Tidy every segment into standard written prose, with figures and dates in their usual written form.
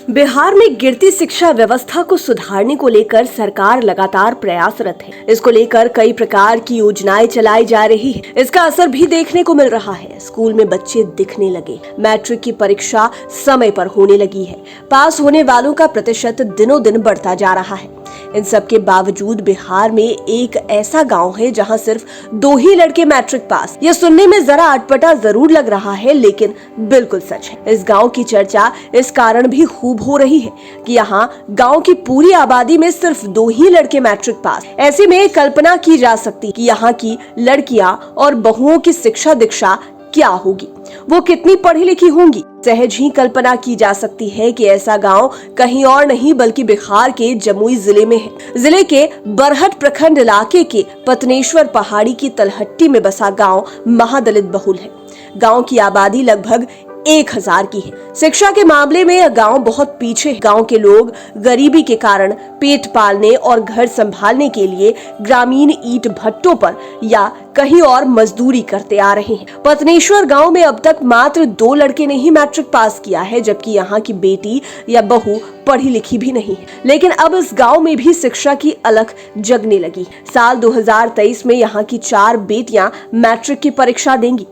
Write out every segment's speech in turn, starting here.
बिहार में गिरती शिक्षा व्यवस्था को सुधारने को लेकर सरकार लगातार प्रयासरत है। इसको लेकर कई प्रकार की योजनाएं चलाई जा रही है। इसका असर भी देखने को मिल रहा है। स्कूल में बच्चे दिखने लगे, मैट्रिक की परीक्षा समय पर होने लगी है, पास होने वालों का प्रतिशत दिनों दिन बढ़ता जा रहा है। इन सब के बावजूद बिहार में एक ऐसा गांव है जहां सिर्फ 2 ही लड़के मैट्रिक पास। यह सुनने में जरा अटपटा जरूर लग रहा है, लेकिन बिल्कुल सच है। इस गांव की चर्चा इस कारण भी खूब हो रही है कि यहाँ गांव की पूरी आबादी में सिर्फ 2 ही लड़के मैट्रिक पास। ऐसे में कल्पना की जा सकती कि यहाँ की लड़कियां और बहुओं की शिक्षा दीक्षा क्या होगी, वो कितनी पढ़ी लिखी होंगी। सहज ही कल्पना की जा सकती है कि ऐसा गांव कहीं और नहीं बल्कि बिहार के जमुई जिले में है। जिले के बरहट प्रखंड इलाके के पत्नेश्वर पहाड़ी की तलहट्टी में बसा गांव महादलित बहुल है। गांव की आबादी लगभग 1000 की है। शिक्षा के मामले में यह गांव बहुत पीछे है। गांव के लोग गरीबी के कारण पेट पालने और घर संभालने के लिए ग्रामीण ईंट भट्टों पर या कहीं और मजदूरी करते आ रहे हैं। पत्नेश्वर गांव में अब तक मात्र 2 लड़के ने ही मैट्रिक पास किया है, जबकि यहाँ की बेटी या बहू पढ़ी लिखी भी नहीं है। लेकिन अब इस गांव में भी शिक्षा की अलख जगने लगी। साल 2023 में यहाँ की 4 बेटियां मैट्रिक की परीक्षा देंगी।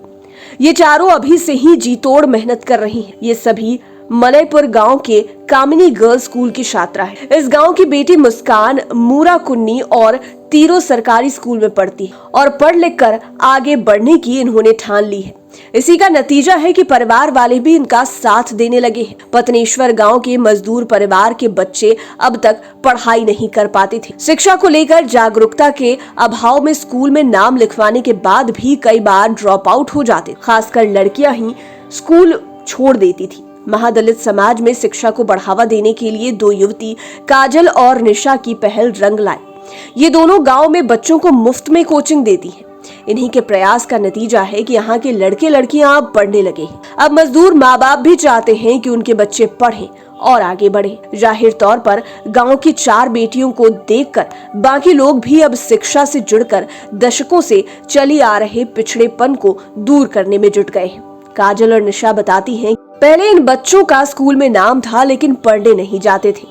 ये चारों अभी से ही जी तोड़ मेहनत कर रही हैं। ये सभी मलयपुर गांव के कामिनी गर्ल्स स्कूल की छात्रा है। इस गांव की बेटी मुस्कान मूरा कुन्नी और तीरो सरकारी स्कूल में पढ़ती है और पढ़ लिख कर आगे बढ़ने की इन्होंने ठान ली है। इसी का नतीजा है कि परिवार वाले भी इनका साथ देने लगे हैं। पत्नेश्वर गांव के मजदूर परिवार के बच्चे अब तक पढ़ाई नहीं कर पाते थे। शिक्षा को लेकर जागरूकता के अभाव में स्कूल में नाम लिखवाने के बाद भी कई बार ड्रॉप आउट हो जाते। खासकर लड़कियां ही स्कूल छोड़ देती थी। महादलित समाज में शिक्षा को बढ़ावा देने के लिए 2 युवती काजल और निशा की पहल रंग लाई। ये दोनों गांव में बच्चों को मुफ्त में कोचिंग देती हैं। इन्हीं के प्रयास का नतीजा है कि यहाँ के लड़के लड़कियां अब पढ़ने लगे हैं। अब मजदूर माँ बाप भी चाहते हैं कि उनके बच्चे पढ़ें और आगे बढ़े। जाहिर तौर पर गांव की 4 बेटियों को देखकर बाकी लोग भी अब शिक्षा से जुड़कर दशकों से चली आ रहे पिछड़ेपन को दूर करने में जुट गए हैं। काजल और निशा बताती हैं, पहले इन बच्चों का स्कूल में नाम था लेकिन पढ़ने नहीं जाते थे।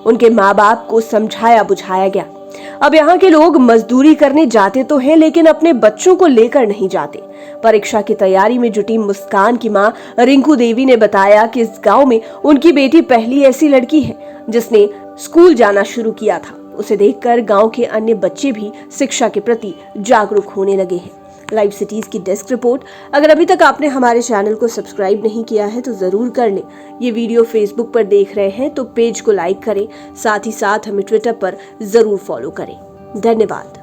उनके माँ बाप को समझाया बुझाया गया। अब यहाँ के लोग मजदूरी करने जाते तो हैं लेकिन अपने बच्चों को लेकर नहीं जाते। परीक्षा की तैयारी में जुटी मुस्कान की माँ रिंकू देवी ने बताया कि इस गांव में उनकी बेटी पहली ऐसी लड़की है जिसने स्कूल जाना शुरू किया था। उसे देखकर गांव के अन्य बच्चे भी शिक्षा के प्रति जागरूक होने लगे हैं। लाइव सिटीज की डेस्क रिपोर्ट। अगर अभी तक आपने हमारे चैनल को सब्सक्राइब नहीं किया है तो जरूर कर लें। ये वीडियो फेसबुक पर देख रहे हैं तो पेज को लाइक करें, साथ ही साथ हमें ट्विटर पर जरूर फॉलो करें। धन्यवाद।